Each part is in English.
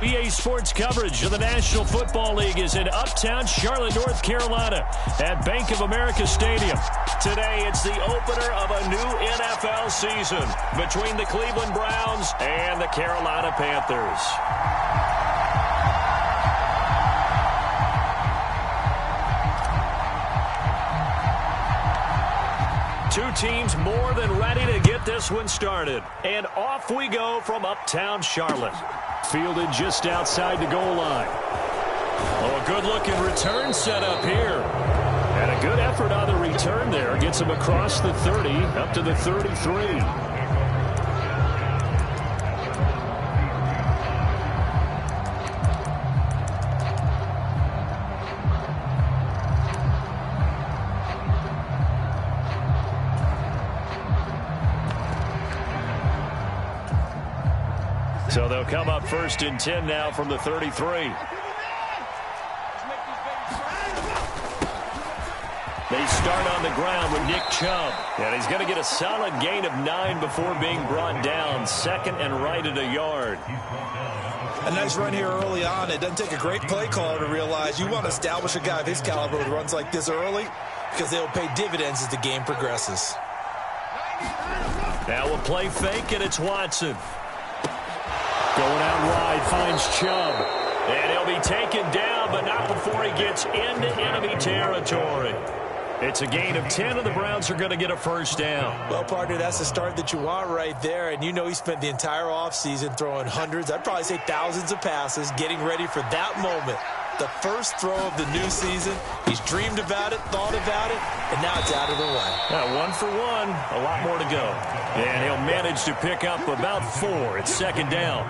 EA Sports coverage of the National Football League is in uptown Charlotte, North Carolina at Bank of America Stadium. Today, it's the opener of a new NFL season between the Cleveland Browns and the Carolina Panthers. Two teams more than ready to get this one started. And off we go from uptown Charlotte. Fielded just outside the goal line. Oh, a good-looking return set up here. And a good effort on the return there. Gets him across the 30, up to the 33. So they'll come up 1st and 10 now from the 33. They start on the ground with Nick Chubb. And he's going to get a solid gain of 9 before being brought down. Second and right at a yard. A nice run here early on. It doesn't take a great play caller to realize you want to establish a guy of his caliber with runs like this early because they'll pay dividends as the game progresses. Now we'll play fake, and it's Watson. Going out wide, finds Chubb. And he'll be taken down, but not before he gets into enemy territory. It's a gain of 10, and the Browns are going to get a first down. Well, partner, that's the start that you want right there. And you know he spent the entire offseason throwing hundreds, I'd probably say thousands of passes, getting ready for that moment. The first throw of the new season. He's dreamed about it, thought about it, and now it's out of the way. 1 for 1, a lot more to go. And he'll manage to pick up about 4. It's second down.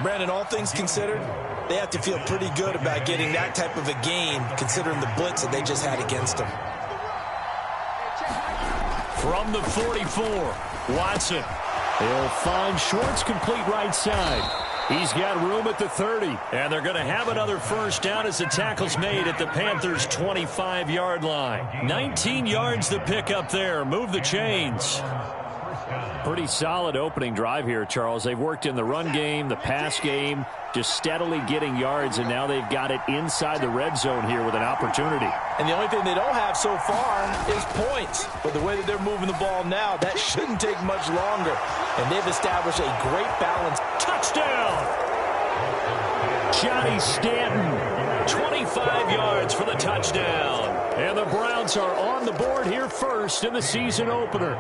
Brandon, all things considered, they have to feel pretty good about getting that type of a gain, considering the blitz that they just had against them. From the 44, Watson. He'll find Schwartz complete right side. He's got room at the 30, and they're going to have another first down as the tackle's made at the Panthers' 25-yard line. 19 yards to pick up there. Move the chains. Pretty solid opening drive here, Charles. They've worked in the run game, the pass game, just steadily getting yards, and now they've got it inside the red zone here with an opportunity. And the only thing they don't have so far is points. But the way that they're moving the ball now, that shouldn't take much longer. And they've established a great balance. Touchdown! Johnny Stanton, 25 yards for the touchdown. And the Browns are on the board here first in the season opener.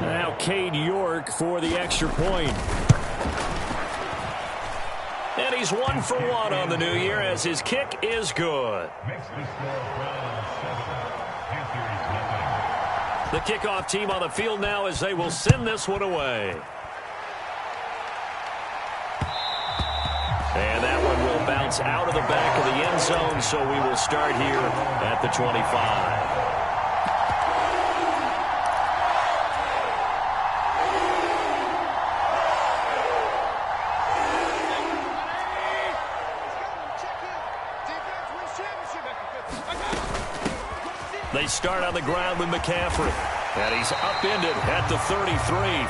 Now Cade York for the extra point. And he's 1 for 1 on the new year as his kick is good. The kickoff team on the field now as they will send this one away. And that one will bounce out of the back of the end zone, so we will start here at the 25. They start on the ground with McCaffrey. And he's upended at the 33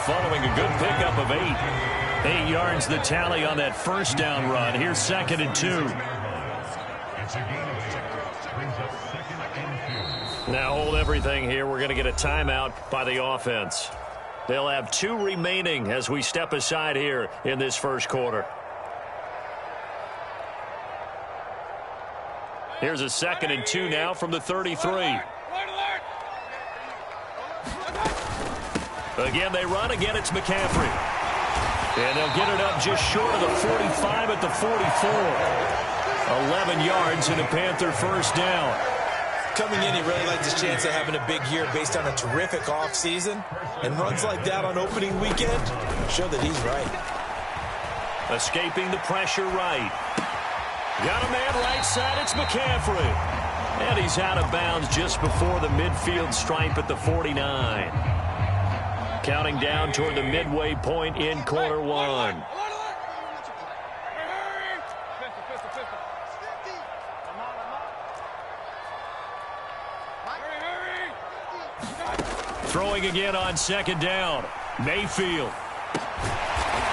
following a good pickup of 8. 8 yards the tally on that first down run. Here's 2nd and 2. Now hold everything here. We're going to get a timeout by the offense. They'll have 2 remaining as we step aside here in this first quarter. Here's a 2nd and 2 now from the 33. Again, they run. Again, it's McCaffrey. And they'll get it up just short of the 45 at the 44. 11 yards and a Panther first down. Coming in, he really liked his chance of having a big year based on a terrific offseason. And runs like that on opening weekend show that he's right. Escaping the pressure right. Got a man right side. It's McCaffrey. And he's out of bounds just before the midfield stripe at the 49. Counting down toward the midway point in quarter one. Throwing again on 2nd down. Mayfield.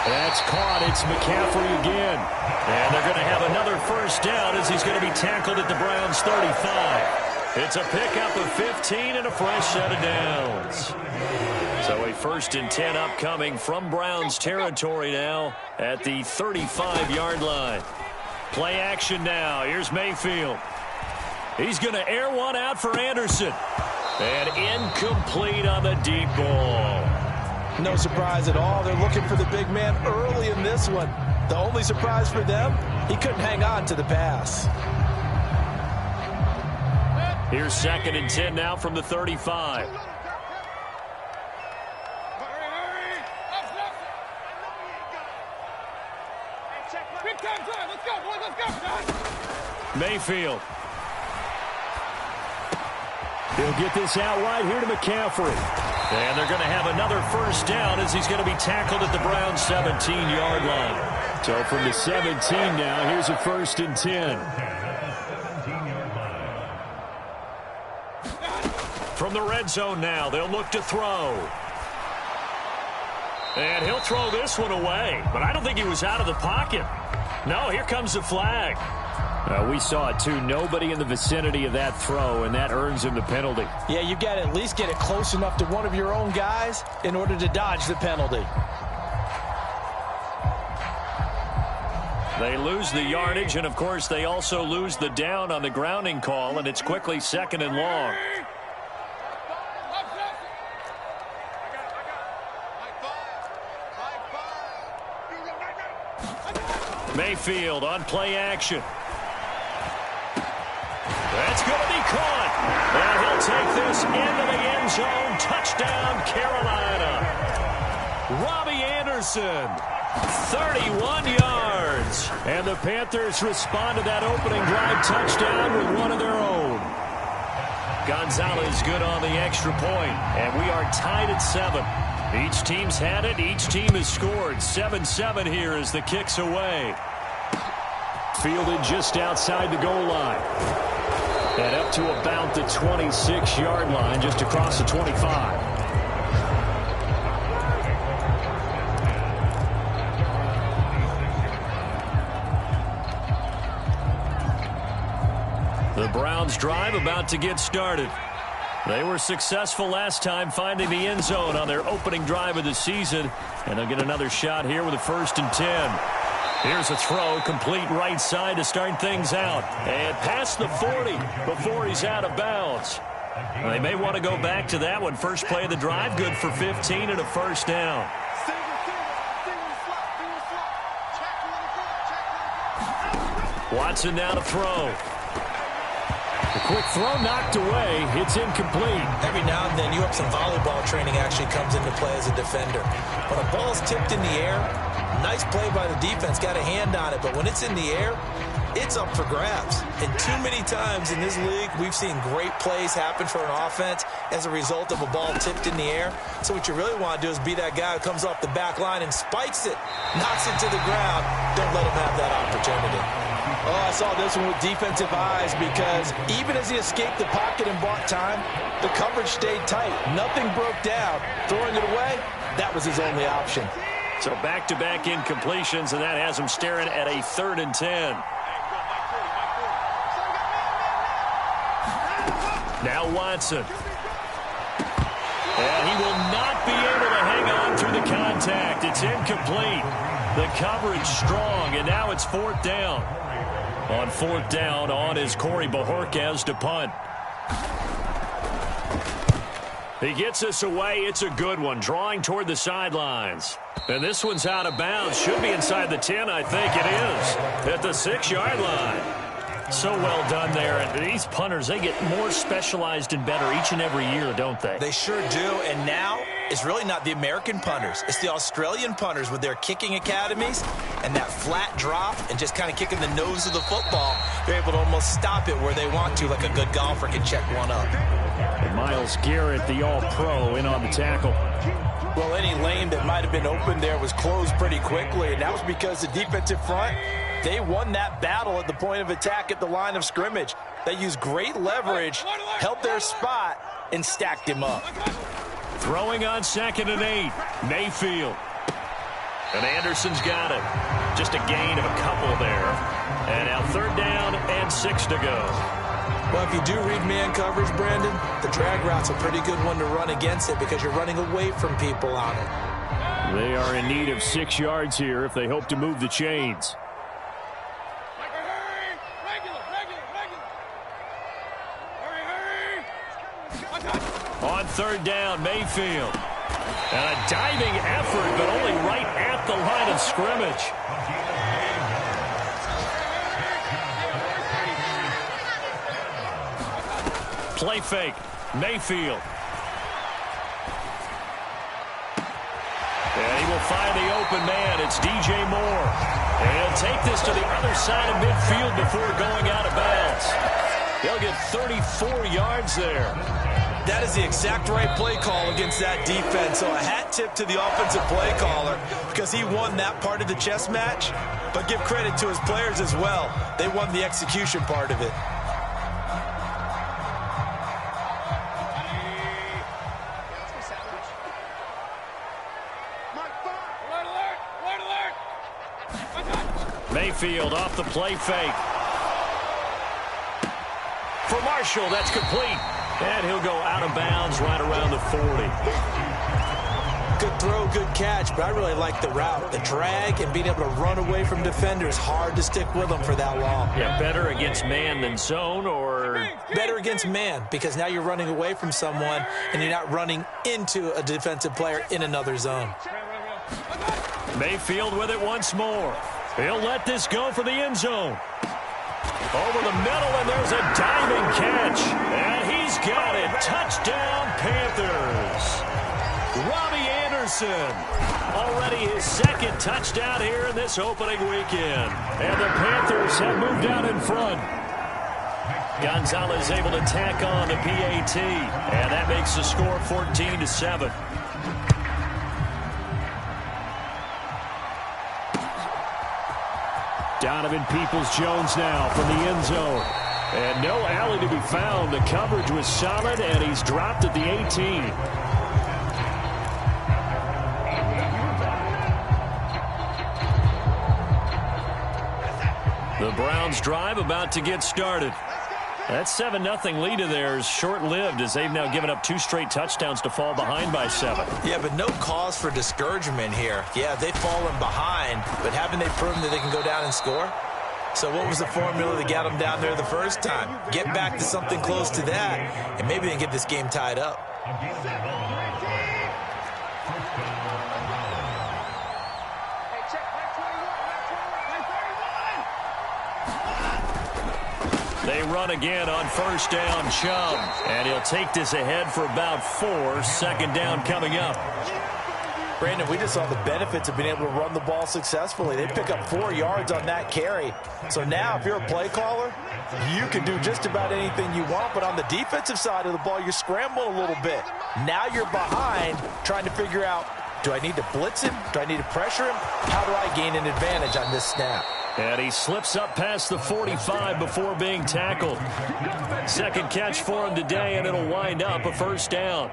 That's caught. It's McCaffrey again. And they're going to have another first down as he's going to be tackled at the Browns' 35. It's a pickup of 15 and a fresh set of downs. So a 1st and 10 upcoming from Browns territory now at the 35-yard line. Play action now. Here's Mayfield. He's going to air one out for Anderson. And incomplete on the deep ball. No surprise at all. They're looking for the big man early in this one. The only surprise for them, he couldn't hang on to the pass. Here's 2nd and 10 now from the 35. Mayfield. He'll get this out wide here to McCaffrey. And they're going to have another first down as he's going to be tackled at the Browns' 17-yard line. So from the 17 now, here's a 1st and 10. From the red zone now, they'll look to throw. And he'll throw this one away. But I don't think he was out of the pocket. No, here comes the flag. We saw it, too. Nobody in the vicinity of that throw, and that earns him the penalty. Yeah, you've got to at least get it close enough to one of your own guys in order to dodge the penalty. They lose the yardage, and, of course, they also lose the down on the grounding call, and it's quickly 2nd and long. Mayfield on play action. That's going to be caught. And he'll take this into the end zone. Touchdown, Carolina. Robbie Anderson, 31 yards. And the Panthers respond to that opening drive touchdown with one of their own. Gonzalez good on the extra point. And we are tied at 7. Each team's had it. Each team has scored. 7-7 here as the kick's away. Fielded just outside the goal line. And up to about the 26-yard line, just across the 25. The Browns drive about to get started. They were successful last time finding the end zone on their opening drive of the season. And they'll get another shot here with a 1st and 10. Here's a throw, complete right side to start things out. And past the 40 before he's out of bounds. They may want to go back to that one. First play of the drive, good for 15 and a first down. Watson now to throw. The quick throw knocked away. It's incomplete. Every now and then, you have some volleyball training actually comes into play as a defender. When a ball's tipped in the air, nice play by the defense, got a hand on it. But when it's in the air, it's up for grabs. And too many times in this league, we've seen great plays happen for an offense as a result of a ball tipped in the air. So what you really want to do is be that guy who comes off the back line and spikes it, knocks it to the ground. Don't let him have that opportunity. Oh, I saw this one with defensive eyes because even as he escaped the pocket and bought time, the coverage stayed tight. Nothing broke down. Throwing it away, that was his only option. So back-to-back incompletions, and that has him staring at a 3rd and 10. Now Watson. And he will not be able to hang on through the contact. It's incomplete. The coverage strong, and now it's 4th down. On 4th down, on is Corey Bojorquez to punt. He gets us away. It's a good one, drawing toward the sidelines. And this one's out of bounds. Should be inside the 10, I think it is. At the 6-yard line. So well done there. And these punters, they get more specialized and better each and every year, don't they? They sure do. And now it's really not the American punters. It's the Australian punters with their kicking academies and that flat drop and just kind of kicking the nose of the football. They're able to almost stop it where they want to, like a good golfer can check one up. And Myles Garrett, the all-pro, in on the tackle. Well, any lane that might have been open there was closed pretty quickly, and that was because the defensive front, they won that battle at the point of attack at the line of scrimmage. They used great leverage, held their spot, and stacked him up. Throwing on 2nd and 8, Mayfield. And Anderson's got it. Just a gain of a couple there. And now 3rd down and 6 to go. Well, if you do read man coverage, Brandon, the drag route's a pretty good one to run against it because you're running away from people on it. They are in need of 6 yards here if they hope to move the chains. On 3rd down, Mayfield. And a diving effort, but only right at the line of scrimmage. Play fake. Mayfield. And he will find the open man. It's DJ Moore. And he'll take this to the other side of midfield before going out of bounds. He'll get 34 yards there. That is the exact right play call against that defense. So a hat tip to the offensive play caller because he won that part of the chess match. But give credit to his players as well. They won the execution part of it. Mayfield off the play fake. For Marshall, that's complete. And he'll go out of bounds right around the 40. Good throw, good catch, but I really like the route. The drag and being able to run away from defenders, hard to stick with them for that long. Yeah, better against man than zone, or? Better against man, because now you're running away from someone and you're not running into a defensive player in another zone. Mayfield with it once more. He'll let this go for the end zone. Over the middle, and there's a diving catch. And he's got it. Touchdown, Panthers. Robbie Anderson. Already his 2nd touchdown here in this opening weekend. And the Panthers have moved out in front. Gonzalez able to tack on the PAT. And that makes the score 14-7. Donovan Peoples-Jones now from the end zone. And no alley to be found. The coverage was solid, and he's dropped at the 18. The Browns drive about to get started. That 7-0 lead of theirs short-lived as they've now given up 2 straight touchdowns to fall behind by 7. Yeah, but no cause for discouragement here. Yeah, they've fallen behind, but haven't they proven that they can go down and score? So what was the formula that got them down there the first time? Get back to something close to that, and maybe they can get this game tied up. They run again on 1st down, Chubb. And he'll take this ahead for about 4. 2nd down coming up. Brandon, we just saw the benefits of being able to run the ball successfully. They pick up 4 yards on that carry. So now if you're a play caller, you can do just about anything you want. But on the defensive side of the ball, you're scrambling a little bit. Now you're behind trying to figure out, do I need to blitz him? Do I need to pressure him? How do I gain an advantage on this snap? And he slips up past the 45 before being tackled. 2nd catch for him today, and it'll wind up a 1st down.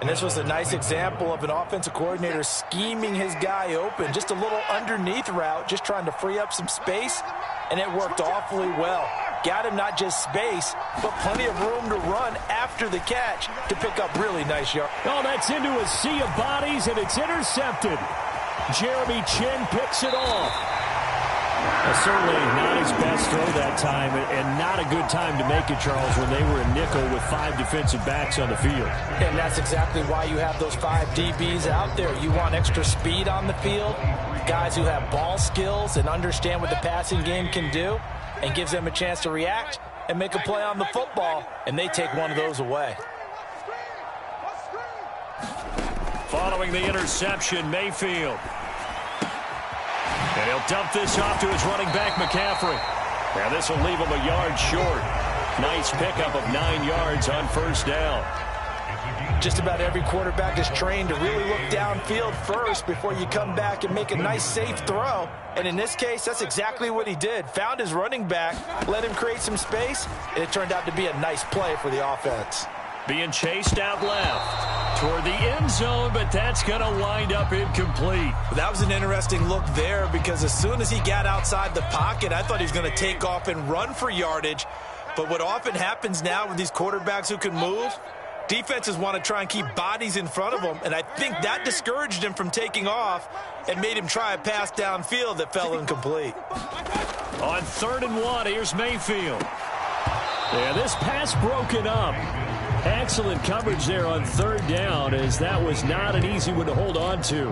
And this was a nice example of an offensive coordinator scheming his guy open. Just a little underneath route, just trying to free up some space, and it worked awfully well. Got him not just space, but plenty of room to run after the catch to pick up really nice yards. Oh, that's into a sea of bodies, and it's intercepted. Jeremy Chin picks it off. Certainly not his best throw that time, and not a good time to make it, Charles, when they were in nickel with 5 defensive backs on the field. And that's exactly why you have those 5 DBs out there. You want extra speed on the field, guys who have ball skills and understand what the passing game can do, and gives them a chance to react and make a play on the football, and they take one of those away. Following the interception, Mayfield. And he'll dump this off to his running back, McCaffrey. Now this will leave him a yard short. Nice pickup of 9 yards on 1st down. Just about every quarterback is trained to really look downfield first before you come back and make a nice, safe throw. And in this case, that's exactly what he did. Found his running back, let him create some space, and it turned out to be a nice play for the offense. Being chased out left toward the end zone, but that's going to wind up incomplete. That was an interesting look there because as soon as he got outside the pocket, I thought he was going to take off and run for yardage. But what often happens now with these quarterbacks who can move, defenses want to try and keep bodies in front of them, and I think that discouraged him from taking off and made him try a pass downfield that fell incomplete. On 3rd and 1, here's Mayfield. Yeah, this pass broken up. Excellent coverage there on 3rd down, as that was not an easy one to hold on to.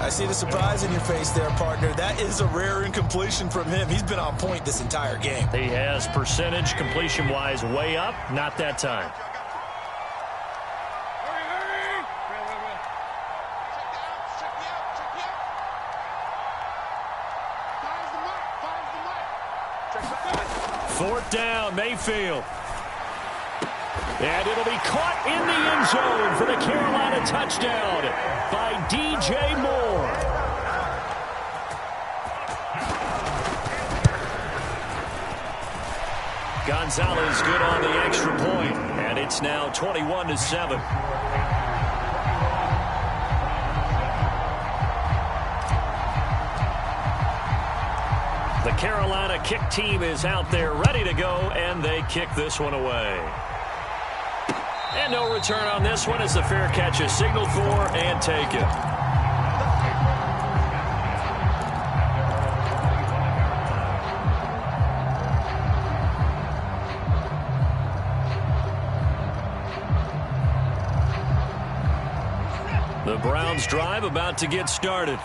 I see the surprise in your face there, partner. That is a rare incompletion from him. He's been on point this entire game. He has percentage completion-wise way up, not that time. Fourth down, Mayfield. And it'll be caught in the end zone for the Carolina touchdown by DJ Moore. Gonzalez good on the extra point, and it's now 21-7. The Carolina kick team is out there ready to go, and they kick this one away. And no return on this one as the fair catch is signaled for and taken. The Browns' drive about to get started.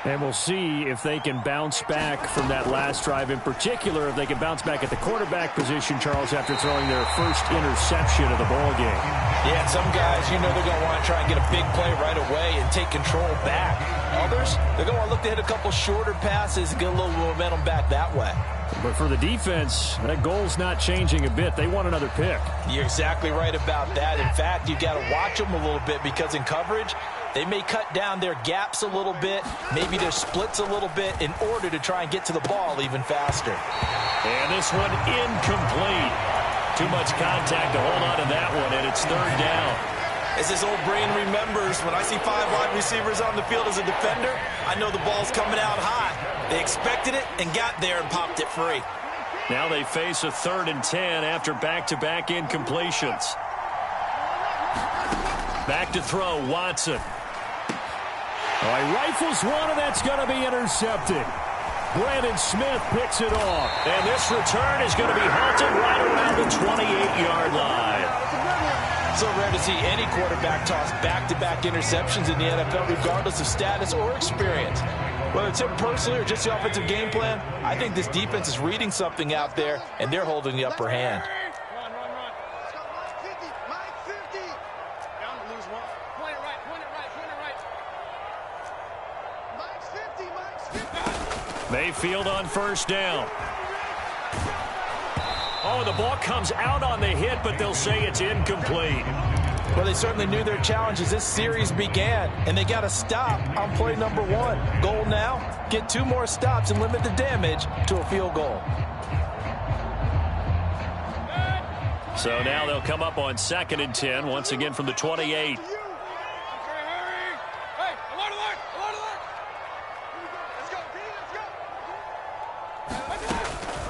And we'll see if they can bounce back from that last drive, in particular if they can bounce back at the quarterback position, Charles, after throwing their first interception of the ball game. Yeah, some guys, you know they're going to want to try and get a big play right away and take control back. Others, they're going to want to look to hit a couple shorter passes and get a little momentum back that way. But for the defense, that goal's not changing a bit. They want another pick. You're exactly right about that. In fact, you've got to watch them a little bit because in coverage, they may cut down their gaps a little bit, maybe their splits a little bit in order to try and get to the ball even faster. And this one incomplete. Too much contact to hold on to that one, and it's 3rd down. As his old brain remembers, when I see 5 wide receivers on the field as a defender, I know the ball's coming out hot. They expected it and got there and popped it free. Now they face a 3rd and 10 after back-to-back incompletions. Back to throw, Watson. Oh, he rifles one, and that's going to be intercepted. Brandon Smith picks it off. And this return is going to be halted right around the 28-yard line. So rare to see any quarterback toss back-to-back interceptions in the NFL, regardless of status or experience. Whether it's him personally or just the offensive game plan, I think this defense is reading something out there, and they're holding the upper hand. Mayfield on 1st down. Oh, the ball comes out on the hit, but they'll say it's incomplete. Well, they certainly knew their challenge as this series began, and they got to stop on play number 1. Goal now, get 2 more stops and limit the damage to a field goal. So now they'll come up on 2nd and 10, once again from the 28.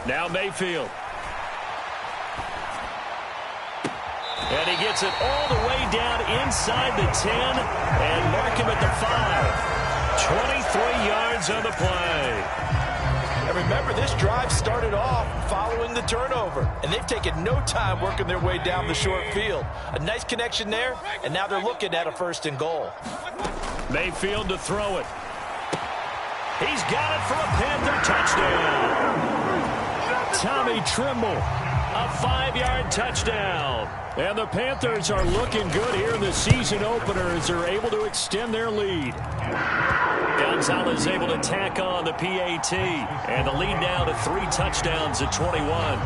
Now Mayfield. And he gets it all the way down inside the 10 and mark him at the 5. 23 yards on the play. And remember, this drive started off following the turnover, and they've taken no time working their way down the short field. A nice connection there, and now they're looking at a 1st and goal. Mayfield to throw it. He's got it for a Panther touchdown. Tommy Trimble, a 5-yard touchdown. And the Panthers are looking good here in the season opener as they're able to extend their lead. Gonzalez able to tack on the PAT, and the lead now to 3 touchdowns at 21.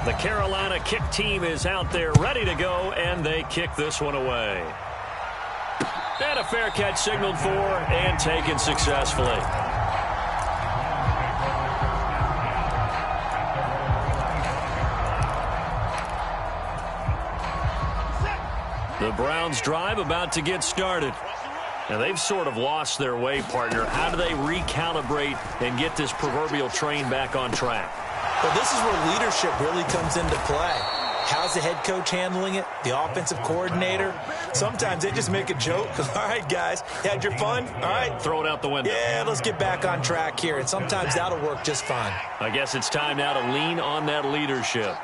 The Carolina kick team is out there ready to go, and they kick this one away. And a fair catch signaled for and taken successfully. The Browns drive about to get started. Now, they've sort of lost their way, partner. How do they recalibrate and get this proverbial train back on track? Well, this is where leadership really comes into play. How's the head coach handling it? The offensive coordinator? Sometimes they just make a joke. All right, guys, had your fun? All right. Throw it out the window. Yeah, let's get back on track here. And sometimes that'll work just fine. I guess it's time now to lean on that leadership.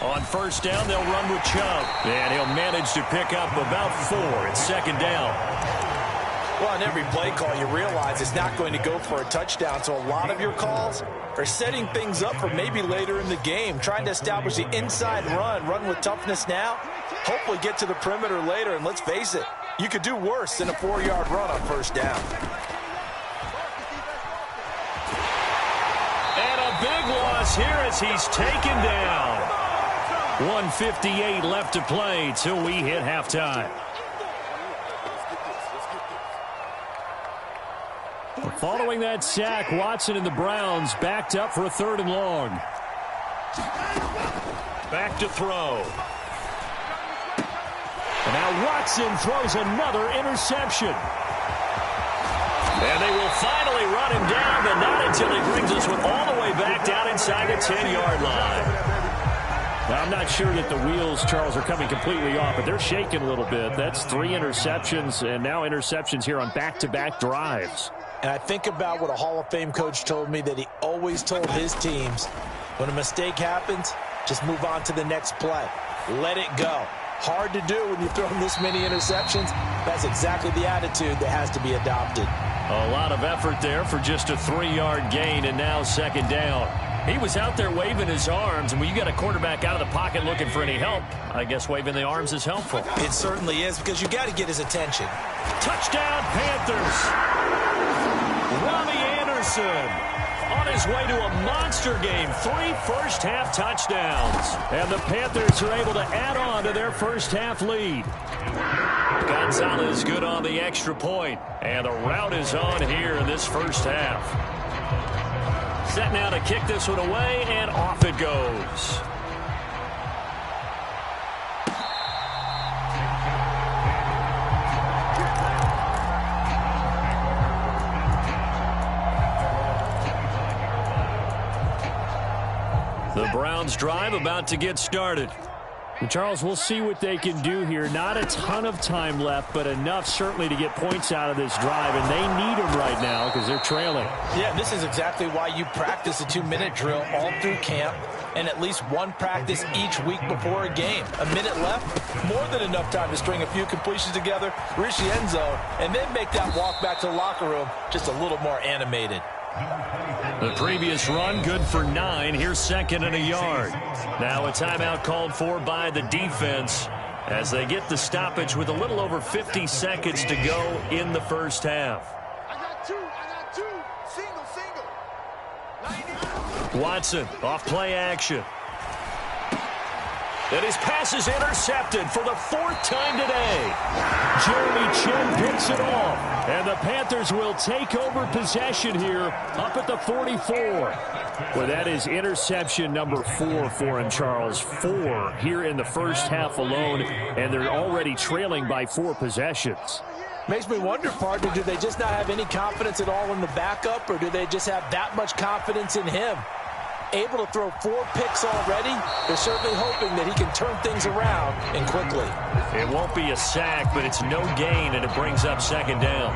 On first down, they'll run with Chubb. And he'll manage to pick up about 4. It's second down. Well, on every play call, you realize it's not going to go for a touchdown. So a lot of your calls are setting things up for maybe later in the game, trying to establish the inside run with toughness now, hopefully get to the perimeter later. And let's face it, you could do worse than a 4-yard run on first down. And a big loss here as he's taken down. 1:58 left to play till we hit halftime. Following that sack, Watson and the Browns backed up for a 3rd and long. Back to throw. And now Watson throws another interception. And they will finally run him down, but not until he brings us all the way back down inside the 10-yard line. Now, I'm not sure that the wheels, Charles, are coming completely off, but they're shaking a little bit. That's 3 interceptions, and now interceptions here on back-to-back drives. And I think about what a Hall of Fame coach told me that he always told his teams, when a mistake happens, just move on to the next play. Let it go. Hard to do when you throw this many interceptions. That's exactly the attitude that has to be adopted. A lot of effort there for just a 3-yard gain, and now second down. He was out there waving his arms, and when you got a quarterback out of the pocket looking for any help, I guess waving the arms is helpful. It certainly is, because you got to get his attention. Touchdown, Panthers. Robbie Anderson on his way to a monster game. 3 first-half touchdowns. And the Panthers are able to add on to their first-half lead. Gonzalez good on the extra point. And the route is on here in this first half. Set now to kick this one away, and off it goes. The Browns drive about to get started. And Charles, we'll see what they can do here. Not a ton of time left, but enough certainly to get points out of this drive, and they need them right now because they're trailing. Yeah, this is exactly why you practice a 2-minute drill all through camp and at least one practice each week before a game. A minute left, more than enough time to string a few completions together, reach the end zone, and then make that walk back to the locker room just a little more animated. The previous run good for 9. Here's 2nd and a yard. Now a timeout called for by the defense as they get the stoppage with a little over 50 seconds to go in the first half. I got two. Single. Watson off play action. And his pass is intercepted for the 4th time today. Jeremy Chin picks it off. And the Panthers will take over possession here up at the 44. Well, that is interception number 4 for him, Charles. 4 here in the first half alone, and they're already trailing by 4 possessions. Makes me wonder, partner, do they just not have any confidence at all in the backup, or do they just have that much confidence in him? Able to throw 4 picks already, they're certainly hoping that he can turn things around and quickly. It won't be a sack, but it's no gain, and it brings up second down.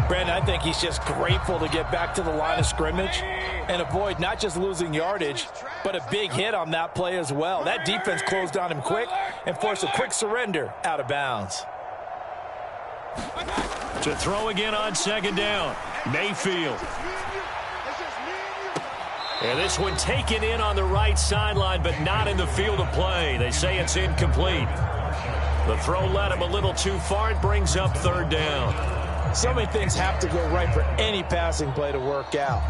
Brandon, I think he's just grateful to get back to the line of scrimmage and avoid not just losing yardage, but a big hit on that play as well. That defense closed on him quick and forced a quick surrender out of bounds. To throw again on second down, Mayfield. And this one taken in on the right sideline, but not in the field of play. They say it's incomplete. The throw led him a little too far. It brings up 3rd down. So many things have to go right for any passing play to work out.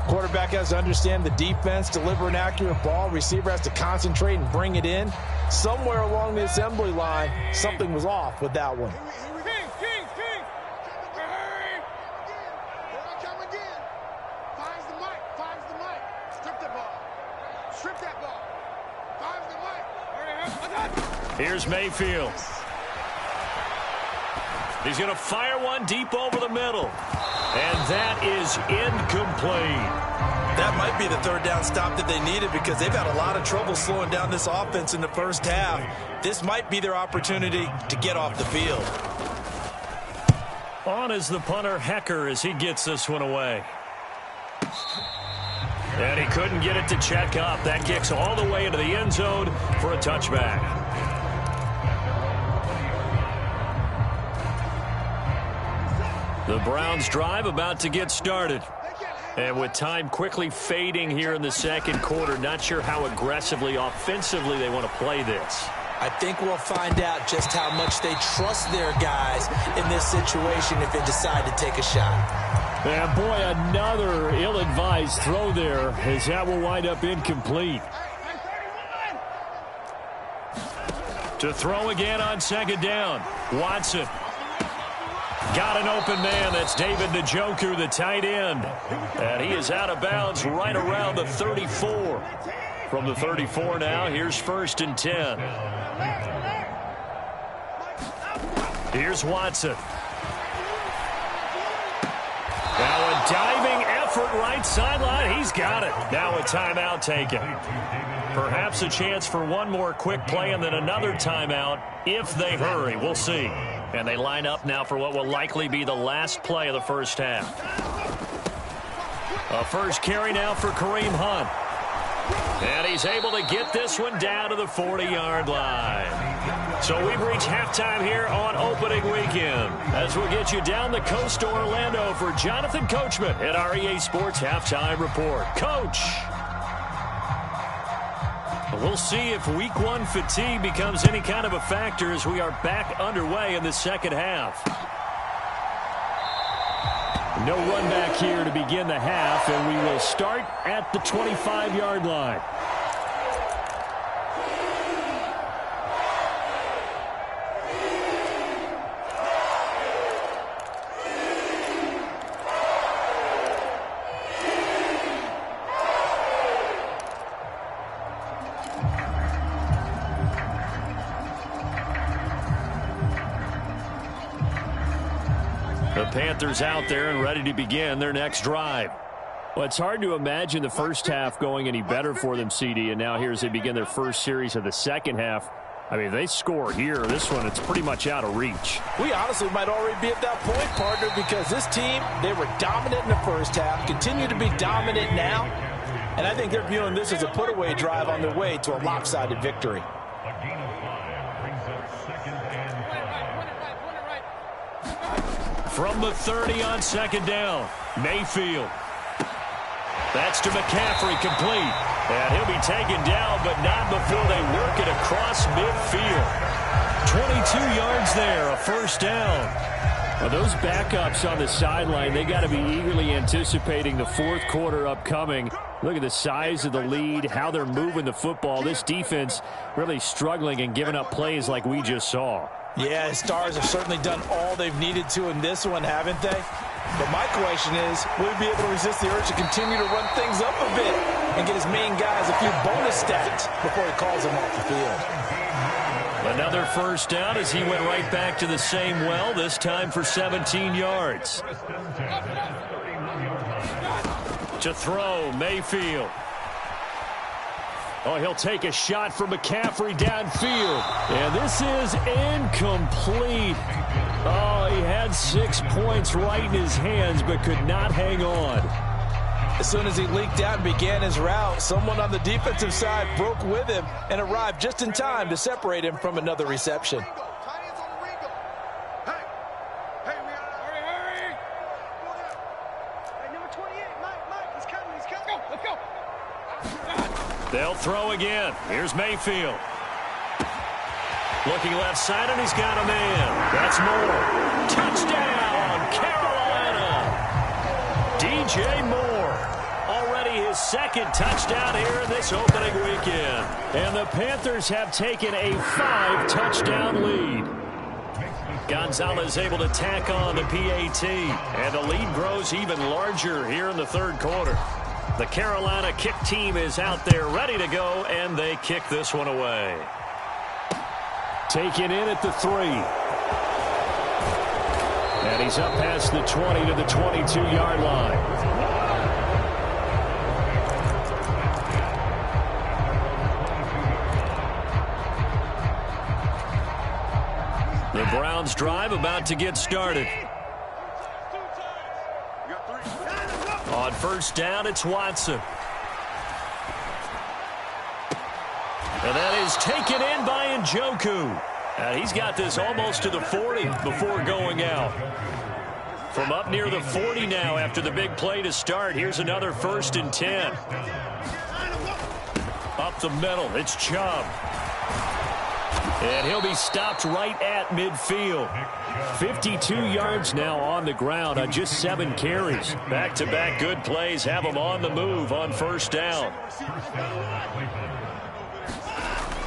Quarterback has to understand the defense, deliver an accurate ball. Receiver has to concentrate and bring it in. Somewhere along the assembly line, something was off with that one. Strip that ball. Finds the mic. Here's Mayfield. He's going to fire one deep over the middle. And that is incomplete. That might be the third down stop that they needed because they've had a lot of trouble slowing down this offense in the first half. This might be their opportunity to get off the field. On is the punter, Hecker, as he gets this one away. And he couldn't get it to check up. That kicks all the way into the end zone for a touchback. The Browns drive about to get started. And with time quickly fading here in the second quarter, not sure how aggressively, offensively they want to play this. I think we'll find out just how much they trust their guys in this situation if they decide to take a shot. And boy, another ill-advised throw there, as that will wind up incomplete. To throw again on second down. Watson. Got an open man. That's David Njoku, the tight end. And he is out of bounds right around the 34. From the 34 now, here's 1st and 10. Here's Watson. Now a diving effort right sideline. He's got it. Now a timeout taken. Perhaps a chance for one more quick play and then another timeout if they hurry. We'll see. And they line up now for what will likely be the last play of the first half. A first carry now for Kareem Hunt. And he's able to get this one down to the 40-yard line. So we've reached halftime here on opening weekend. As we'll get you down the coast to Orlando for Jonathan Coachman at our EA Sports Halftime Report. Coach! We'll see if week one fatigue becomes any kind of a factor as we are back underway in the second half. No run back here to begin the half, and we will start at the 25-yard line. The Panthers out there and ready to begin their next drive. Well, it's hard to imagine the first half going any better for them, CD, and now here as they begin their first series of the second half. I mean, if they score here, this one, it's pretty much out of reach. We honestly might already be at that point, partner, because this team, they were dominant in the first half, continue to be dominant now, and I think they're viewing this as a put-away drive on their way to a lopsided victory. From the 30 on second down, Mayfield. That's to McCaffrey, complete. And he'll be taken down, but not before they work it across midfield. 22 yards there, a first down. Well, those backups on the sideline, they got to be eagerly anticipating the fourth quarter upcoming. Look at the size of the lead, how they're moving the football. This defense really struggling and giving up plays like we just saw. Yeah, Stars have certainly done all they've needed to in this one, haven't they? But my question is, will he be able to resist the urge to continue to run things up a bit and get his main guys a few bonus stats before he calls them off the field? Another first down as he went right back to the same well, this time for 17 yards. To throw, Mayfield. Oh, he'll take a shot from McCaffrey downfield. And this is incomplete. Oh, he had 6 points right in his hands, but could not hang on. As soon as he leaked out and began his route, someone on the defensive side broke with him and arrived just in time to separate him from another reception. They'll throw again. Here's Mayfield. Looking left side, and he's got a man. That's Moore. Touchdown, Carolina. DJ Moore. Already his second touchdown here in this opening weekend. And the Panthers have taken a 5-touchdown lead. Gonzalez able to tack on the PAT. And the lead grows even larger here in the third quarter. The Carolina kick team is out there ready to go, and they kick this one away. Taken in at the 3. And he's up past the 20 to the 22-yard line. The Browns drive about to get started. On first down, it's Watson. And that is taken in by Njoku. And he's got this almost to the 40 before going out. From up near the 40 now after the big play to start. Here's another 1st and 10. Up the middle, it's Chubb. And he'll be stopped right at midfield. 52 yards now on the ground on just 7 carries. Back-to-back good plays have him on the move on first down.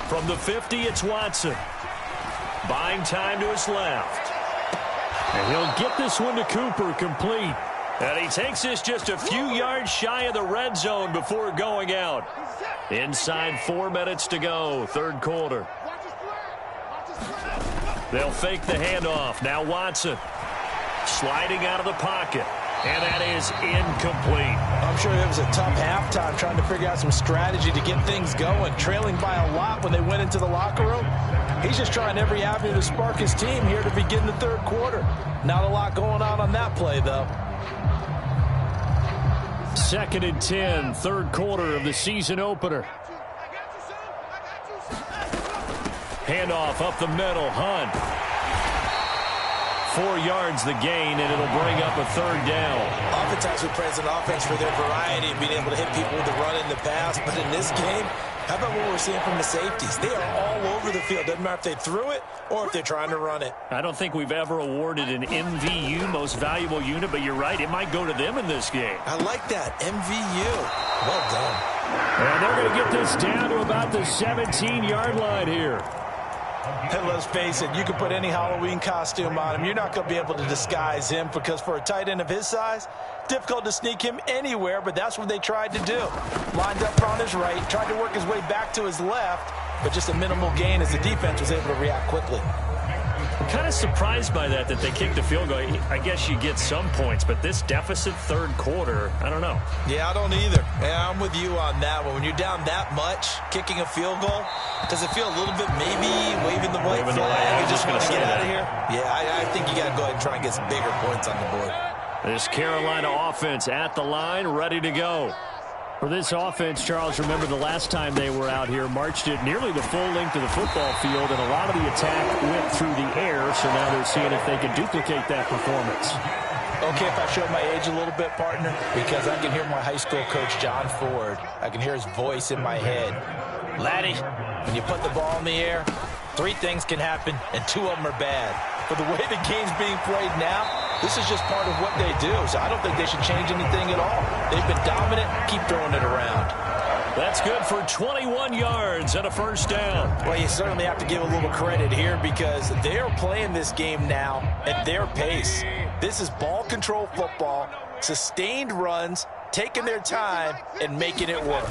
From the 50, it's Watson. Buying time to his left. And he'll get this one to Cooper complete. And he takes this just a few yards shy of the red zone before going out. Inside 4 minutes to go, third quarter. They'll fake the handoff. Now Watson sliding out of the pocket. And that is incomplete. I'm sure it was a tough halftime trying to figure out some strategy to get things going. Trailing by a lot when they went into the locker room. He's just trying every avenue to spark his team here to begin the third quarter. Not a lot going on that play, though. 2nd and 10, third quarter of the season opener. Handoff up the middle, Hunt. 4 yards the gain, and it'll bring up a third down. Oftentimes we praise an offense for their variety of being able to hit people with the run in the pass, but in this game, how about what we're seeing from the safeties? They are all over the field. Doesn't matter if they threw it or if they're trying to run it. I don't think we've ever awarded an MVU, most valuable unit, but you're right, it might go to them in this game. I like that, MVU. Well done. And they're going to get this down to about the 17-yard line here. And let's face it, you can put any Halloween costume on him. You're not going to be able to disguise him because for a tight end of his size, difficult to sneak him anywhere, but that's what they tried to do. Lined up on his right, tried to work his way back to his left, but just a minimal gain as the defense was able to react quickly. I'm kind of surprised by that they kicked the field goal. I guess you get some points, but this deficit third quarter, I don't know. Yeah, I don't either. Yeah, I'm with you on that one. When you're down that much, kicking a field goal, does it feel a little bit maybe waving the white flag and just want to get out of here? Yeah, I think you got to go ahead and try and get some bigger points on the board. This Carolina offense at the line, ready to go. For this offense, Charles, remember the last time they were out here, marched it nearly the full length of the football field, and a lot of the attack went through the air, so now they're seeing if they can duplicate that performance. Okay, if I show my age a little bit, partner, because I can hear my high school coach, John Ford. I can hear his voice in my head. Laddie, when you put the ball in the air, 3 things can happen, and 2 of them are bad. But the way the game's being played now, this is just part of what they do. So I don't think they should change anything at all. They've been dominant. Keep throwing it around. That's good for 21 yards and a first down. Well, you certainly have to give a little credit here because they're playing this game now at their pace. This is ball control football, sustained runs, taking their time, and making it work.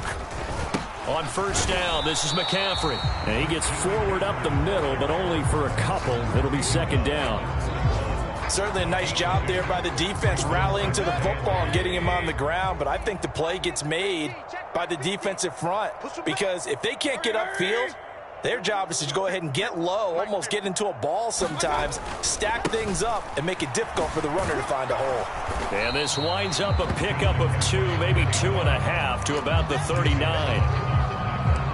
On first down, this is McCaffrey. And he gets forward up the middle, but only for a couple. It'll be second down. Certainly a nice job there by the defense rallying to the football and getting him on the ground, but I think the play gets made by the defensive front because if they can't get upfield, their job is to go ahead and get low, almost get into a ball sometimes, stack things up, and make it difficult for the runner to find a hole. And this winds up a pickup of 2, maybe 2.5 to about the 39.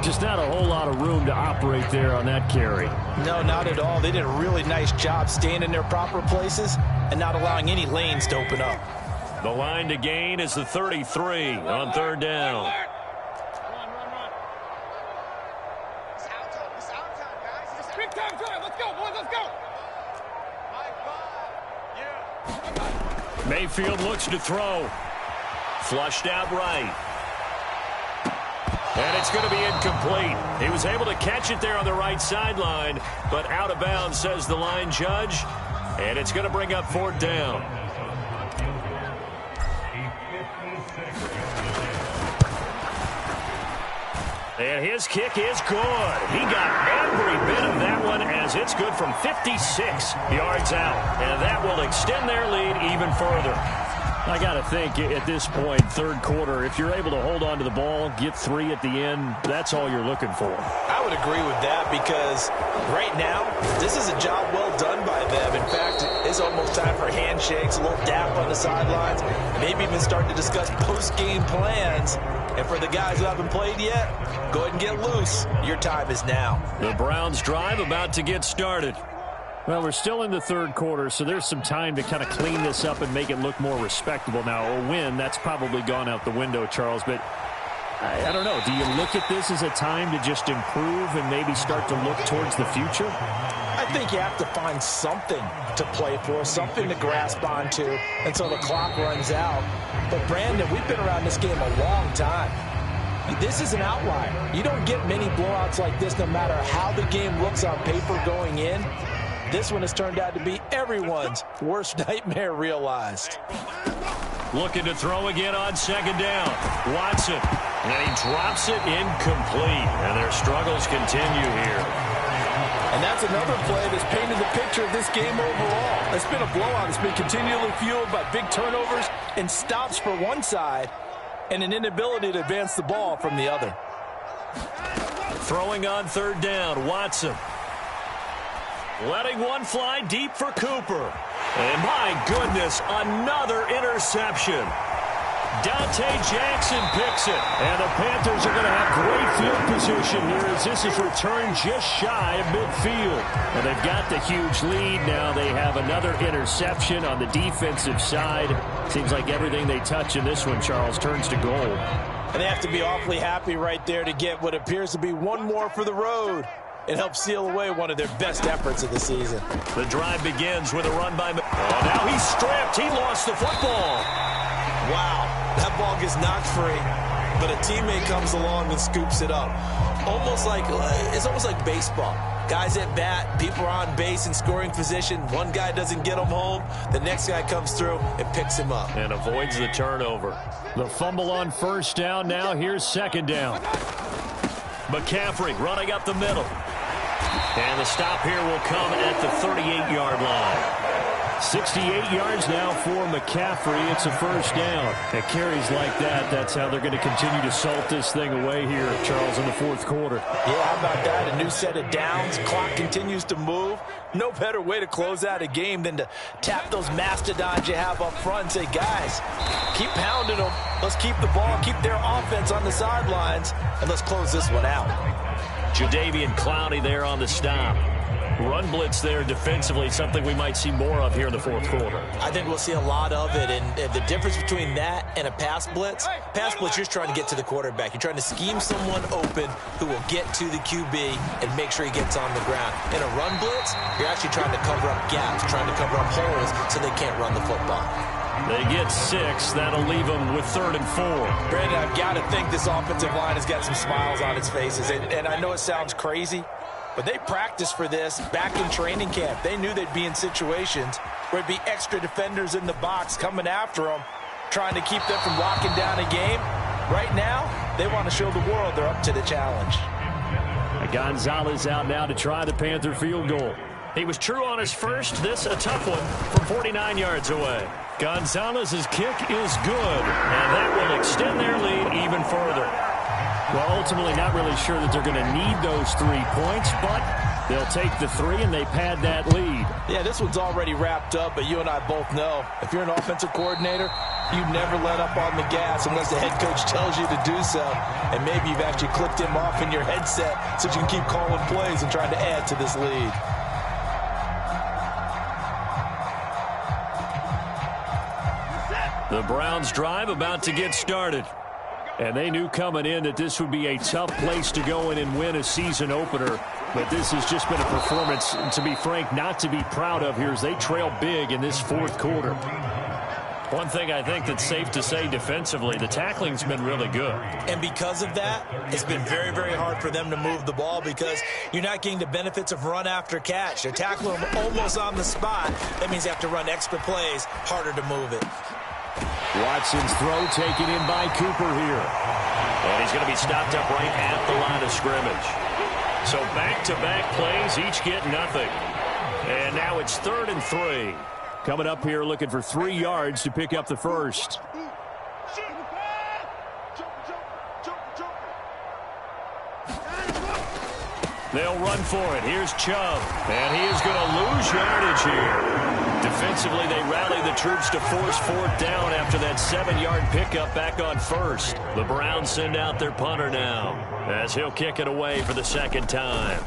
Just not a whole lot of room to operate there on that carry. No, not at all. They did a really nice job staying in their proper places and not allowing any lanes to open up. The line to gain is the 33 on third down. Big time drive. Let's go, boys. Let's go. Mayfield looks to throw. Flushed out right. And it's going to be incomplete. He was able to catch it there on the right sideline, but out of bounds, says the line judge. And it's going to bring up fourth down. And his kick is good. He got every bit of that one as it's good from 56 yards out. And that will extend their lead even further. I got to think at this point, third quarter, if you're able to hold on to the ball, get 3 at the end, that's all you're looking for. I would agree with that because right now, this is a job well done by them. In fact, it's almost time for handshakes, a little dap on the sidelines, maybe even start to discuss post-game plans. And for the guys who haven't played yet, go ahead and get loose. Your time is now. The Browns drive about to get started. Well, we're still in the third quarter, so there's some time to kind of clean this up and make it look more respectable. Now, a win, that's probably gone out the window, Charles, but I don't know. Do you look at this as a time to just improve and maybe start to look towards the future? I think you have to find something to play for, something to grasp onto until the clock runs out. But, Brandon, we've been around this game a long time. This is an outlier. You don't get many blowouts like this no matter how the game looks on paper going in. This one has turned out to be everyone's worst nightmare realized. Looking to throw again on second down. Watson. And he drops it incomplete. And their struggles continue here. And that's another play that's painted the picture of this game overall. It's been a blowout. It's been continually fueled by big turnovers and stops for one side and an inability to advance the ball from the other. Throwing on third down, Watson. Letting one fly deep for Cooper. And my goodness, another interception. Dante Jackson picks it. And the Panthers are going to have great field position here as this is returned just shy of midfield. And they've got the huge lead. Now they have another interception on the defensive side. Seems like everything they touch in this one, Charles, turns to goal. And they have to be awfully happy right there to get what appears to be one more for the road. It helps seal away one of their best efforts of the season. The drive begins with a run by... Oh, now he's stripped. He lost the football. Wow, that ball gets knocked free, but a teammate comes along and scoops it up. It's almost like baseball. Guys at bat, people are on base in scoring position. One guy doesn't get him home. The next guy comes through and picks him up. And avoids the turnover. The fumble on first down. Now here's second down. McCaffrey running up the middle. And the stop here will come at the 38-yard line. 68 yards now for McCaffrey. It's a first down. At carries like that, that's how they're going to continue to salt this thing away here, Charles, in the fourth quarter. Yeah, how about that? A new set of downs. Clock continues to move. No better way to close out a game than to tap those mastodons you have up front and say, guys, keep pounding them. Let's keep the ball, keep their offense on the sidelines, and let's close this one out. Jadeveon Clowney there on the stop. Run blitz there defensively, something we might see more of here in the fourth quarter. I think we'll see a lot of it, and the difference between that and a pass blitz, you're just trying to get to the quarterback. You're trying to scheme someone open who will get to the QB and make sure he gets on the ground. In a run blitz, you're actually trying to cover up gaps, trying to cover up holes so they can't run the football. They get 6. That'll leave them with 3rd and 4. Brandon, I've got to think this offensive line has got some smiles on its faces, and I know it sounds crazy, but they practiced for this back in training camp. They knew they'd be in situations where it'd be extra defenders in the box coming after them, trying to keep them from locking down a game. Right now, they want to show the world they're up to the challenge. Gonzalez out now to try the Panther field goal. He was true on his first. This a tough one from 49 yards away. Gonzalez's kick is good, and that will extend their lead even further. Well, ultimately not really sure that they're going to need those 3 points, but they'll take the 3 and they pad that lead. Yeah, this one's already wrapped up, but you and I both know if you're an offensive coordinator, you never let up on the gas unless the head coach tells you to do so. And maybe you've actually clicked him off in your headset so you can keep calling plays and trying to add to this lead. The Browns drive about to get started. And they knew coming in that this would be a tough place to go in and win a season opener. But this has just been a performance, to be frank, not to be proud of here as they trail big in this fourth quarter. One thing I think that's safe to say defensively, the tackling's been really good. And because of that, it's been very, very hard for them to move the ball because you're not getting the benefits of run after catch. They're tackling them almost on the spot. That means they have to run extra plays, harder to move it. Watson's throw taken in by Cooper here. And he's going to be stopped up right at the line of scrimmage. So back-to-back plays, each get nothing. And now it's 3rd and 3. Coming up here looking for 3 yards to pick up the first. They'll run for it. Here's Chubb. And he is going to lose yardage here. Defensively, they rally the troops to force 4th down after that 7-yard pickup back on 1st. The Browns send out their punter now as he'll kick it away for the 2nd time.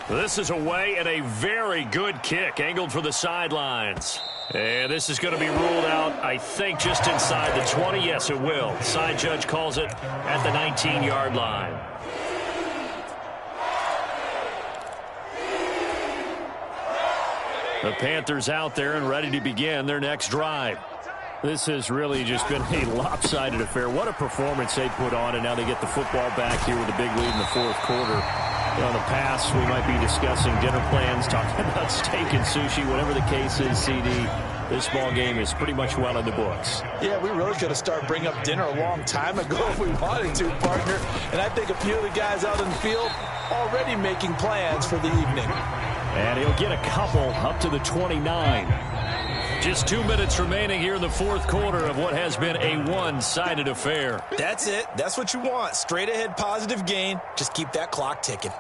This is away and a very good kick angled for the sidelines. And this is going to be ruled out, I think, just inside the 20. Yes, it will. Side judge calls it at the 19-yard line. The Panthers out there and ready to begin their next drive. This has really just been a lopsided affair. What a performance they put on, and now they get the football back here with a big lead in the 4th quarter. In the past, we might be discussing dinner plans, talking about steak and sushi, whatever the case is, CD. This ball game is pretty much well in the books. Yeah, we really could have started bringing up dinner a long time ago if we wanted to, partner. And I think a few of the guys out in the field already making plans for the evening. And he'll get a couple up to the 29. Just 2 minutes remaining here in the 4th quarter of what has been a one-sided affair. That's it. That's what you want. Straight ahead positive gain. Just keep that clock ticking.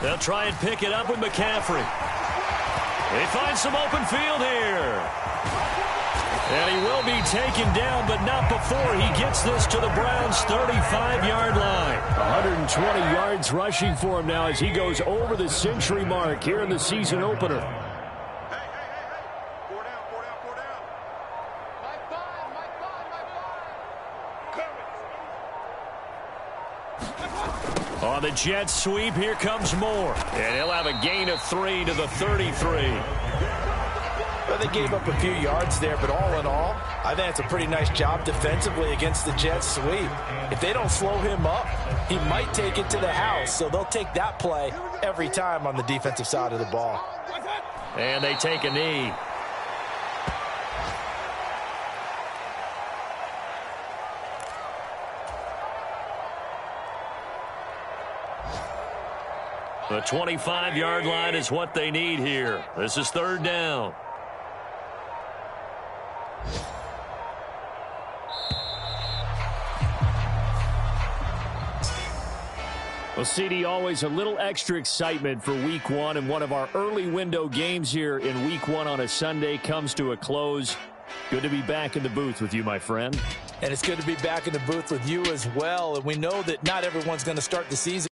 They'll try and pick it up with McCaffrey. They find some open field here. And he will be taken down, but not before he gets this to the Browns' 35-yard line. 120 yards rushing for him now as he goes over the century mark here in the season opener. On the jet sweep, here comes Moore. And he'll have a gain of 3 to the 33. Well, they gave up a few yards there, but all in all, I think it's a pretty nice job defensively against the jet sweep. If they don't slow him up, he might take it to the house, so they'll take that play every time on the defensive side of the ball. And they take a knee. The 25-yard line is what they need here. This is 3rd down. Well, CD, always a little extra excitement for Week 1, and one of our early window games here in Week 1 on a Sunday comes to a close. Good to be back in the booth with you, my friend. And it's good to be back in the booth with you as well. And we know that not everyone's going to start the season